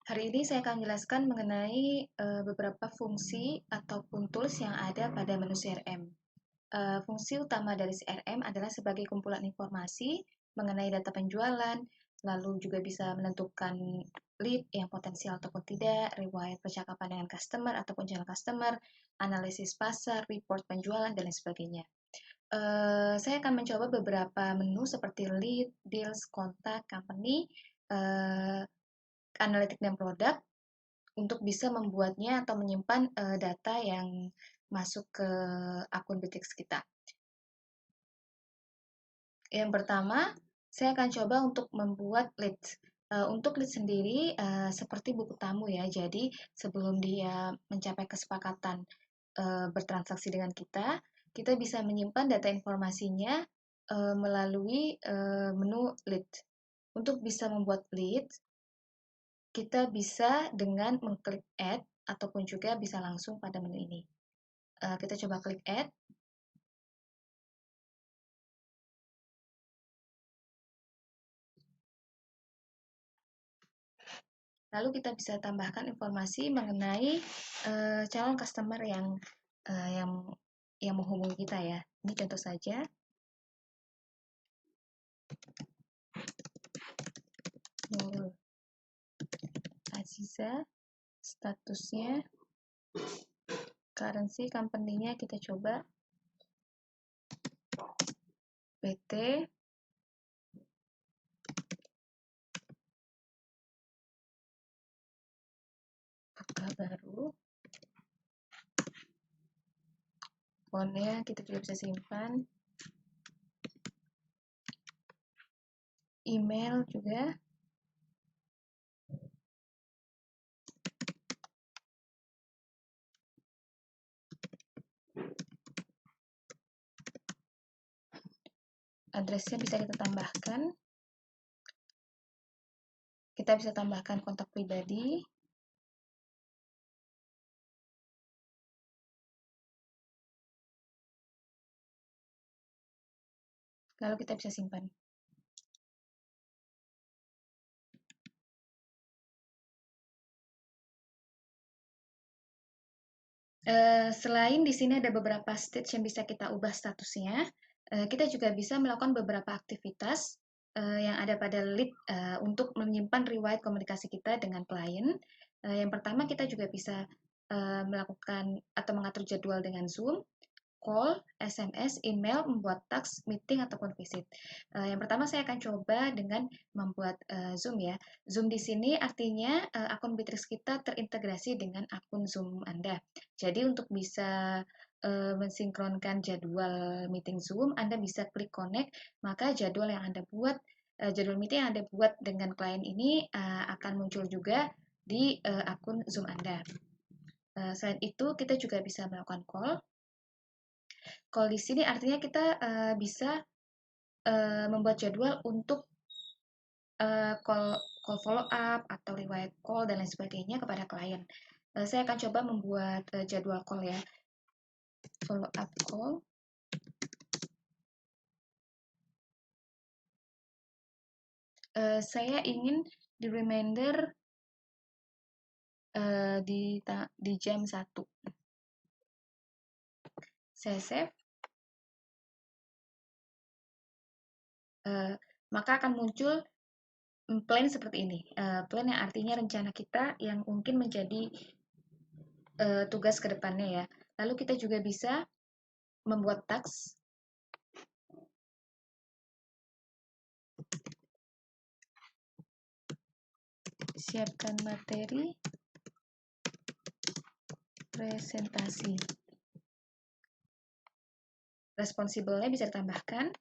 Hari ini saya akan menjelaskan mengenai beberapa fungsi ataupun tools yang ada pada menu CRM. Fungsi utama dari CRM adalah sebagai kumpulan informasi mengenai data penjualan, lalu juga bisa menentukan lead yang potensial ataupun tidak, riwayat percakapan dengan customer ataupun channel customer, analisis pasar, report penjualan, dan lain sebagainya. Saya akan mencoba beberapa menu seperti lead, deals, kontak, company, analitik dan produk, untuk bisa membuatnya atau menyimpan data yang masuk ke akun Bittrex kita. Yang pertama, saya akan coba untuk membuat lead. Untuk lead sendiri seperti buku tamu ya. Jadi sebelum dia mencapai kesepakatan bertransaksi dengan kita bisa menyimpan data informasinya melalui menu lead. Untuk bisa membuat lead, kita bisa dengan mengklik add ataupun juga bisa langsung pada menu ini. Kita coba klik add. Lalu kita bisa tambahkan informasi mengenai calon customer yang menghubungi kita ya. Ini contoh saja. Nurul Aziza, statusnya, currency company-nya kita coba PT, buka baru, phone-nya kita juga bisa simpan, email juga, address-nya bisa kita tambahkan. Kita bisa tambahkan kontak pribadi. Lalu kita bisa simpan. Selain di sini ada beberapa stage yang bisa kita ubah statusnya, kita juga bisa melakukan beberapa aktivitas yang ada pada lead untuk menyimpan riwayat komunikasi kita dengan klien. Yang pertama, kita juga bisa melakukan atau mengatur jadwal dengan Zoom, call, SMS, email, membuat task, meeting, ataupun visit. Yang pertama saya akan coba dengan membuat Zoom ya. Zoom di sini artinya akun Bittrex kita terintegrasi dengan akun Zoom Anda. Jadi untuk bisa mensinkronkan jadwal meeting Zoom, Anda bisa klik connect, maka jadwal yang Anda buat, jadwal meeting yang Anda buat dengan klien ini akan muncul juga di akun Zoom Anda. Selain itu, kita juga bisa melakukan call. Call di sini artinya kita bisa membuat jadwal untuk call follow up atau riwayat call dan lain sebagainya kepada klien. Saya akan coba membuat jadwal call ya. Follow up call. Saya ingin di reminder di jam 1. Saya save. Maka akan muncul plan seperti ini. Plan yang artinya rencana kita yang mungkin menjadi tugas ke depannya ya. Lalu kita juga bisa membuat task. Siapkan materi presentasi. Responsibelnya bisa ditambahkan.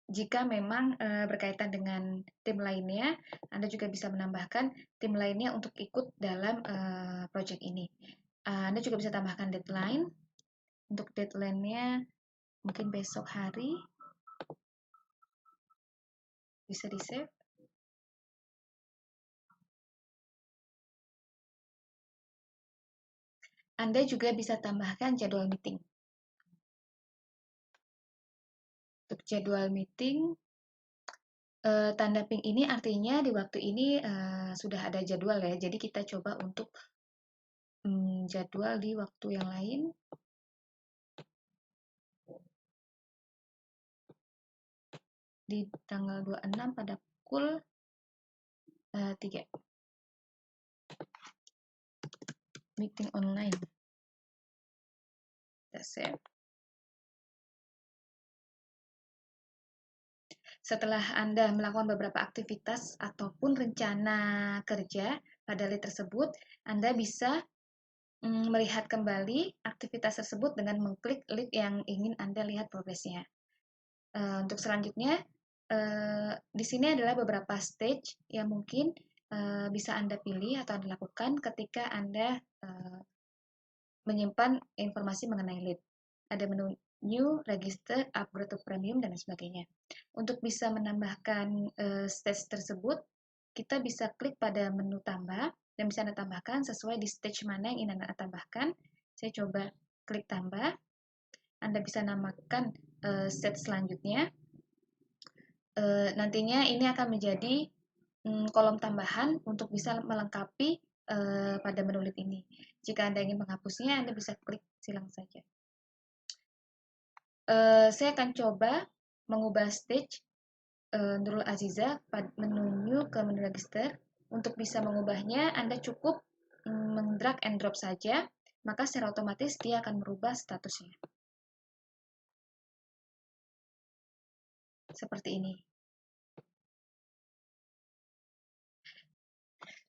Jika memang berkaitan dengan tim lainnya, Anda juga bisa menambahkan tim lainnya untuk ikut dalam project ini. Anda juga bisa tambahkan deadline. Untuk deadline-nya mungkin besok hari. Bisa di-save. Anda juga bisa tambahkan jadwal meeting. Untuk jadwal meeting, Tanda pink ini artinya di waktu ini sudah ada jadwal ya. Jadi kita coba untuk jadwal di waktu yang lain. Di tanggal 26 pada pukul 3. Meeting online. Kita save. Setelah Anda melakukan beberapa aktivitas ataupun rencana kerja pada lead tersebut, Anda bisa melihat kembali aktivitas tersebut dengan mengklik lead yang ingin Anda lihat progresnya. Untuk selanjutnya, di sini adalah beberapa stage yang mungkin bisa Anda pilih atau Anda lakukan ketika Anda menyimpan informasi mengenai lead. Ada menu new, register, upgrade to premium, dan sebagainya. Untuk bisa menambahkan stage tersebut, kita bisa klik pada menu tambah dan bisa Anda tambahkan sesuai di stage mana yang ingin Anda tambahkan. Saya coba klik tambah. Anda bisa namakan stage selanjutnya. Nantinya ini akan menjadi kolom tambahan untuk bisa melengkapi pada menu lead ini. Jika Anda ingin menghapusnya, Anda bisa klik silang saja. Saya akan coba mengubah stage Nurul Aziza pada menu new ke menu register. Untuk bisa mengubahnya, Anda cukup drag and drop saja, maka secara otomatis dia akan merubah statusnya. Seperti ini.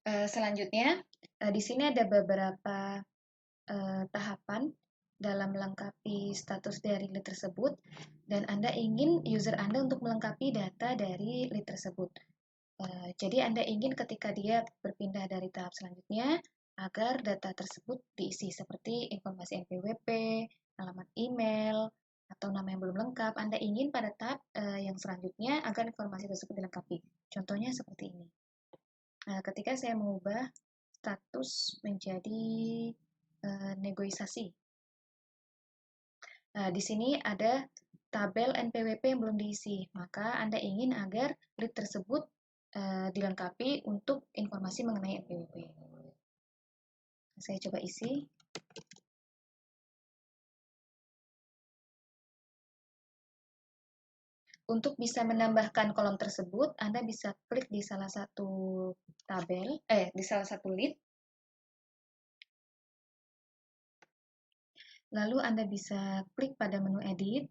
Selanjutnya, di sini ada beberapa tahapan dalam melengkapi status dari lead tersebut, dan Anda ingin user Anda untuk melengkapi data dari lead tersebut. Jadi Anda ingin ketika dia berpindah dari tahap selanjutnya, agar data tersebut diisi seperti informasi NPWP, alamat email, atau nama yang belum lengkap. Anda ingin pada tahap yang selanjutnya agar informasi tersebut dilengkapi. Contohnya seperti ini. Ketika saya mengubah status menjadi negosiasi. Di sini ada tabel NPWP yang belum diisi, maka Anda ingin agar lead tersebut dilengkapi untuk informasi mengenai NPWP. Saya coba isi. Untuk bisa menambahkan kolom tersebut, Anda bisa klik di salah satu tabel, di salah satu lead. Lalu Anda bisa klik pada menu edit.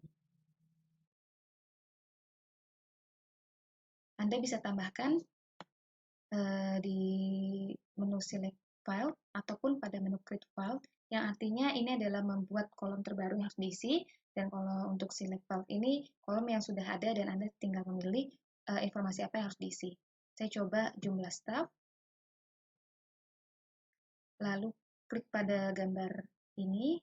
Anda bisa tambahkan di menu select file ataupun pada menu create file, yang artinya ini adalah membuat kolom terbaru yang harus diisi, dan kalau untuk select file ini kolom yang sudah ada dan Anda tinggal memilih informasi apa yang harus diisi. Saya coba jumlah staff, lalu klik pada gambar ini.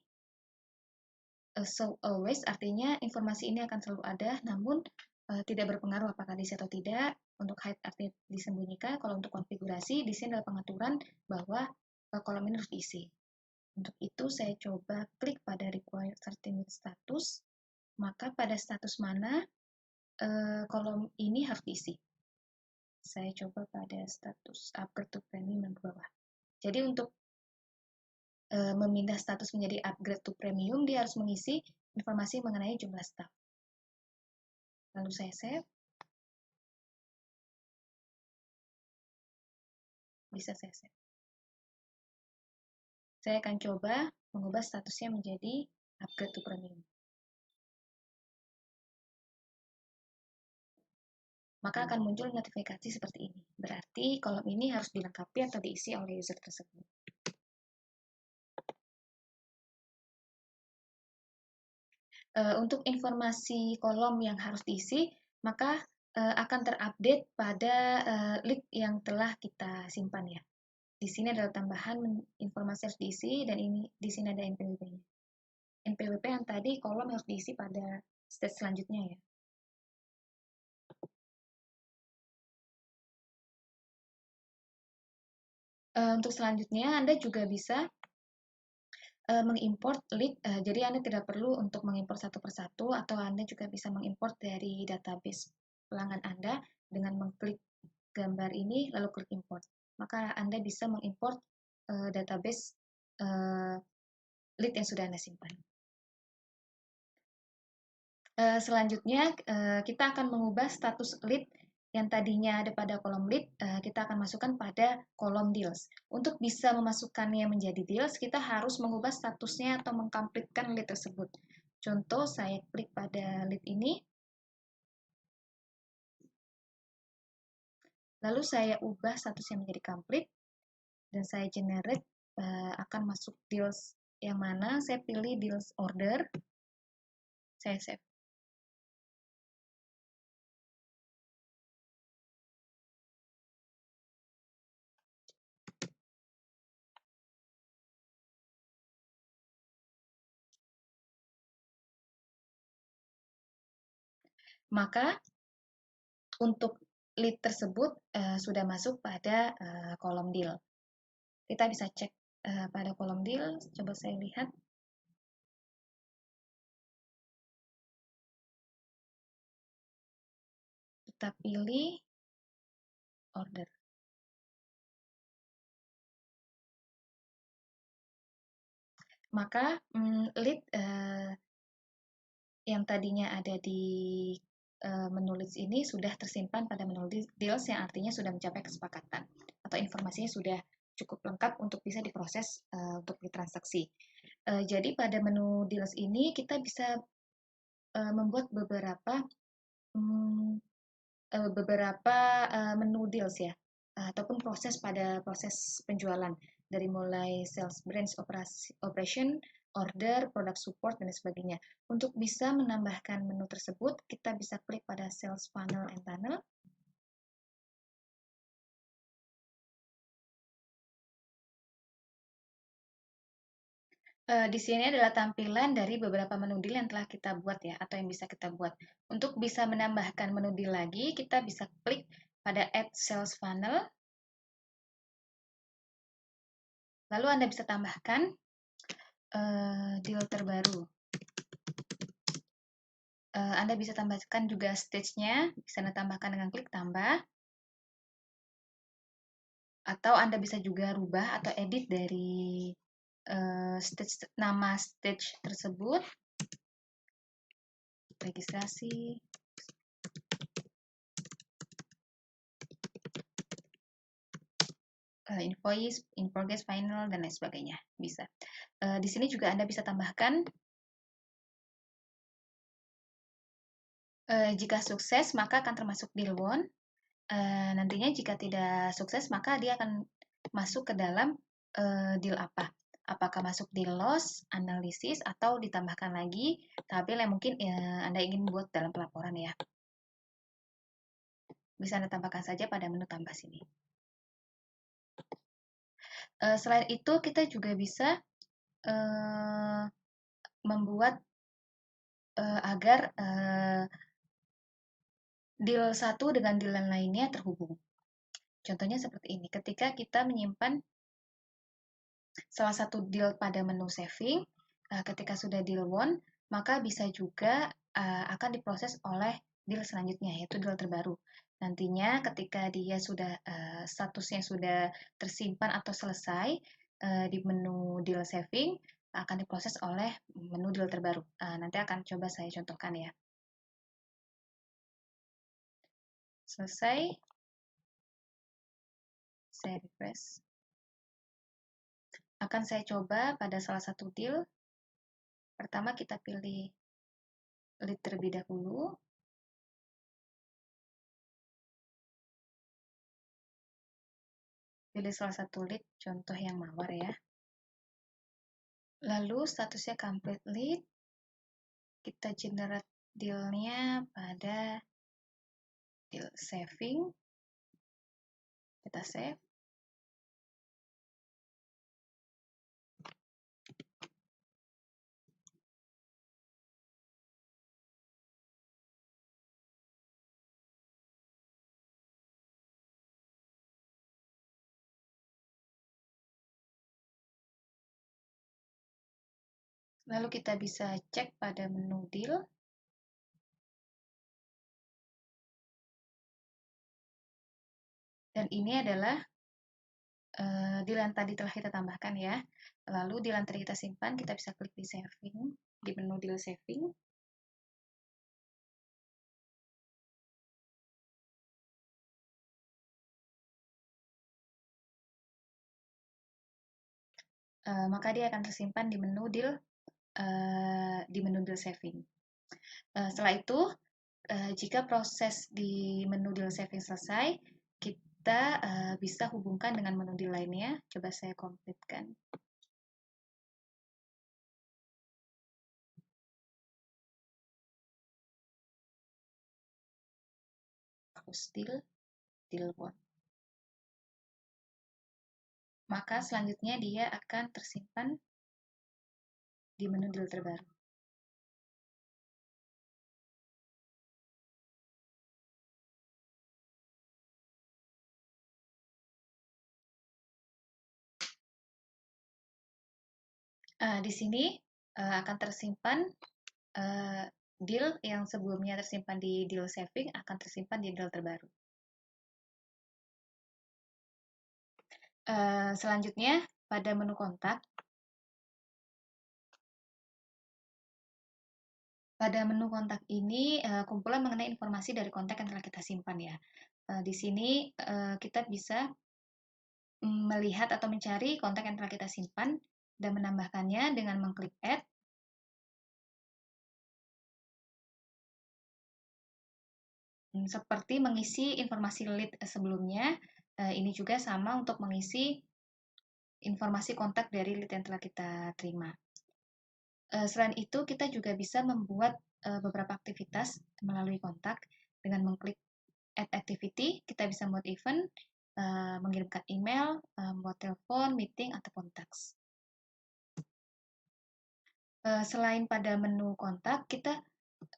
So always artinya informasi ini akan selalu ada, namun tidak berpengaruh apakah diisi atau tidak. Untuk hide artinya disembunyikan. Kalau untuk konfigurasi, di sini adalah pengaturan bahwa kolom ini harus diisi. Untuk itu saya coba klik pada require certificate status, maka pada status mana kolom ini harus diisi. Saya coba pada status upgrade to premium yang ke bawah. Jadi untuk memindah status menjadi upgrade to premium, dia harus mengisi informasi mengenai jumlah staff. Lalu saya save. Bisa saya save. Saya akan coba mengubah statusnya menjadi upgrade to premium. Maka akan muncul notifikasi seperti ini. Berarti kolom ini harus dilengkapi atau diisi oleh user tersebut. Untuk informasi kolom yang harus diisi, maka akan terupdate pada lead yang telah kita simpan ya. Di sini adalah tambahan informasi harus diisi, dan ini di sini ada NPWP-nya. NPWP yang tadi kolom harus diisi pada stage selanjutnya ya. Untuk selanjutnya Anda juga bisa mengimport lead, jadi Anda tidak perlu untuk mengimport satu persatu, atau Anda juga bisa mengimport dari database pelanggan Anda dengan mengklik gambar ini lalu klik import. Maka Anda bisa mengimport database lead yang sudah Anda simpan. Selanjutnya kita akan mengubah status lead yang tadinya ada pada kolom lead, kita akan masukkan pada kolom deals. Untuk bisa memasukkannya menjadi deals, kita harus mengubah statusnya atau mengkamplitkan lead tersebut. Contoh, saya klik pada lead ini, lalu saya ubah statusnya menjadi complete, dan saya generate akan masuk deals yang mana, saya pilih deals order, saya save. Maka untuk lead tersebut sudah masuk pada kolom deal. Kita bisa cek pada kolom deal, coba saya lihat. Kita pilih order. Maka lead yang tadinya ada di menu leads ini sudah tersimpan pada menu deals, yang artinya sudah mencapai kesepakatan atau informasinya sudah cukup lengkap untuk bisa diproses untuk ditransaksi. Jadi pada menu deals ini kita bisa membuat beberapa menu deals ya, ataupun proses pada proses penjualan, dari mulai sales branch operation, order, product support, dan sebagainya. Untuk bisa menambahkan menu tersebut, kita bisa klik pada sales funnel and tunnel. Di sini adalah tampilan dari beberapa menu deal yang telah kita buat ya, atau yang bisa kita buat. Untuk bisa menambahkan menu deal lagi, kita bisa klik pada Add Sales Funnel. Lalu Anda bisa tambahkan deal terbaru. Anda bisa tambahkan juga stage-nya, bisa Anda tambahkan dengan klik tambah. Atau Anda bisa juga rubah atau edit dari nama stage tersebut. Registrasi, invoice, in progress, final, dan lain sebagainya. Bisa. Di sini juga Anda bisa tambahkan jika sukses maka akan termasuk deal won. Nantinya jika tidak sukses maka dia akan masuk ke dalam deal apa. Apakah masuk deal loss, analisis, atau ditambahkan lagi tabel yang mungkin Anda ingin buat dalam pelaporan ya. Bisa Anda tambahkan saja pada menu tambah sini. Selain itu kita juga bisa membuat agar deal satu dengan deal lainnya terhubung. Contohnya seperti ini, ketika kita menyimpan salah satu deal pada menu saving, ketika sudah deal won, maka bisa juga akan diproses oleh deal selanjutnya, yaitu deal terbaru. Nantinya ketika dia sudah statusnya sudah tersimpan atau selesai di menu deal saving, akan diproses oleh menu deal terbaru. Nanti akan coba saya contohkan ya. Selesai. Saya refresh. Akan saya coba pada salah satu deal. Pertama kita pilih lead terlebih dahulu. Pilih salah satu lead, contoh yang mawar ya. Lalu statusnya complete lead. Kita generate deal-nya pada deal saving. Kita save. Lalu kita bisa cek pada menu deal. Dan ini adalah deal yang tadi telah kita tambahkan ya. Lalu deal yang tadi kita simpan, kita bisa klik di saving, di menu deal saving. Maka dia akan tersimpan di menu deal saving. Setelah itu, jika proses di menu deal saving selesai, kita bisa hubungkan dengan menu deal lainnya. Coba saya komplitkan. Hapus deal one. Maka selanjutnya dia akan tersimpan di menu deal terbaru. Di sini akan tersimpan deal yang sebelumnya tersimpan di deal saving akan tersimpan di deal terbaru. Selanjutnya, pada menu kontak, ini kumpulan mengenai informasi dari kontak yang telah kita simpan ya. Di sini kita bisa melihat atau mencari kontak yang telah kita simpan dan menambahkannya dengan mengklik add. Seperti mengisi informasi lead sebelumnya, ini juga sama untuk mengisi informasi kontak dari lead yang telah kita terima. Selain itu, kita juga bisa membuat beberapa aktivitas melalui kontak dengan mengklik add activity. Kita bisa membuat event, mengirimkan email, membuat telepon, meeting, atau kontaks. Selain pada menu kontak, kita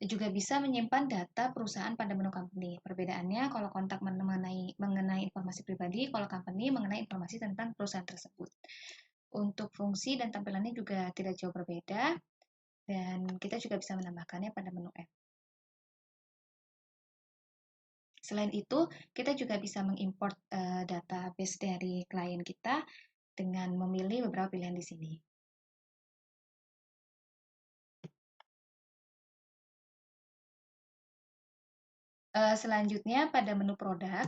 juga bisa menyimpan data perusahaan pada menu company. Perbedaannya kalau kontak mengenai informasi pribadi, kalau company mengenai informasi tentang perusahaan tersebut. Untuk fungsi dan tampilannya juga tidak jauh berbeda, dan kita juga bisa menambahkannya pada menu app. Selain itu, kita juga bisa mengimport database dari klien kita dengan memilih beberapa pilihan di sini. Selanjutnya, pada menu produk,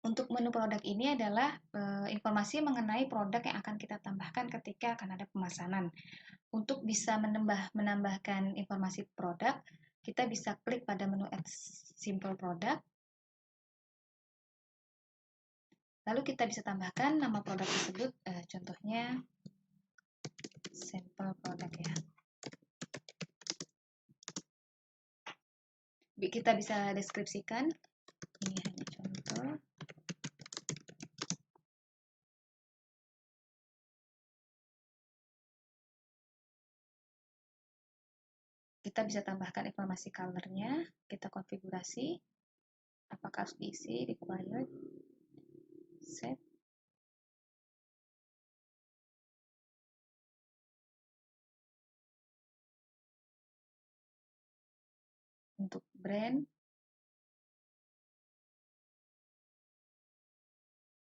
untuk menu produk ini adalah informasi mengenai produk yang akan kita tambahkan ketika akan ada pemesanan. Untuk bisa menambahkan informasi produk, kita bisa klik pada menu Add Simple Product. Lalu kita bisa tambahkan nama produk tersebut, contohnya sampel produk ya. Kita bisa deskripsikan, ini hanya contoh. Kita bisa tambahkan informasi color-nya, kita konfigurasi, apakah harus diisi, required, save. Untuk brand,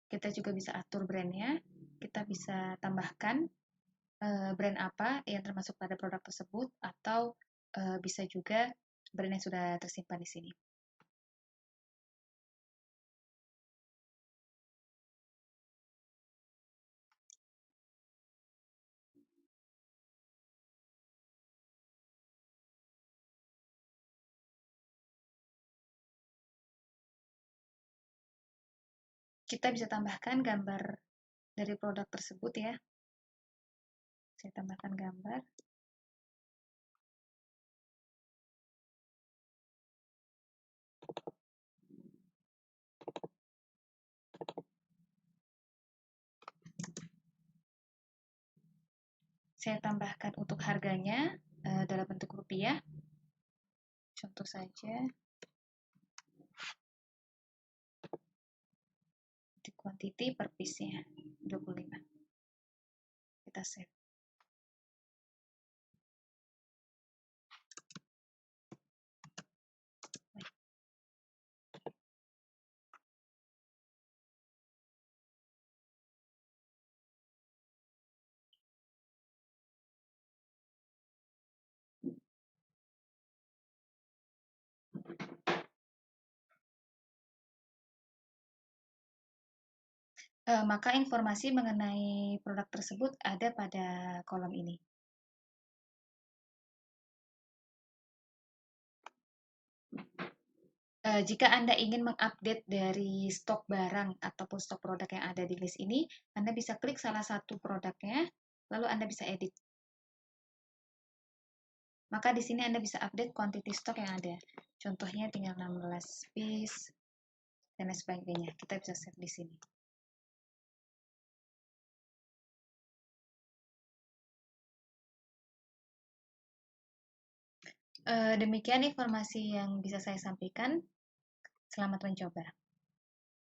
kita juga bisa atur brandnya, kita bisa tambahkan brand apa yang termasuk pada produk tersebut, atau bisa juga brand yang sudah tersimpan di sini. Kita bisa tambahkan gambar dari produk tersebut ya. Saya tambahkan gambar. Saya tambahkan untuk harganya dalam bentuk rupiah. Contoh saja. Di quantity per piece-nya 25. Kita save. Maka informasi mengenai produk tersebut ada pada kolom ini. Jika Anda ingin mengupdate dari stok barang ataupun stok produk yang ada di list ini, Anda bisa klik salah satu produknya, lalu Anda bisa edit. Maka di sini Anda bisa update quantity stok yang ada. Contohnya tinggal 16 piece dan lain sebagainya. Kita bisa save di sini. Demikian informasi yang bisa saya sampaikan. Selamat mencoba.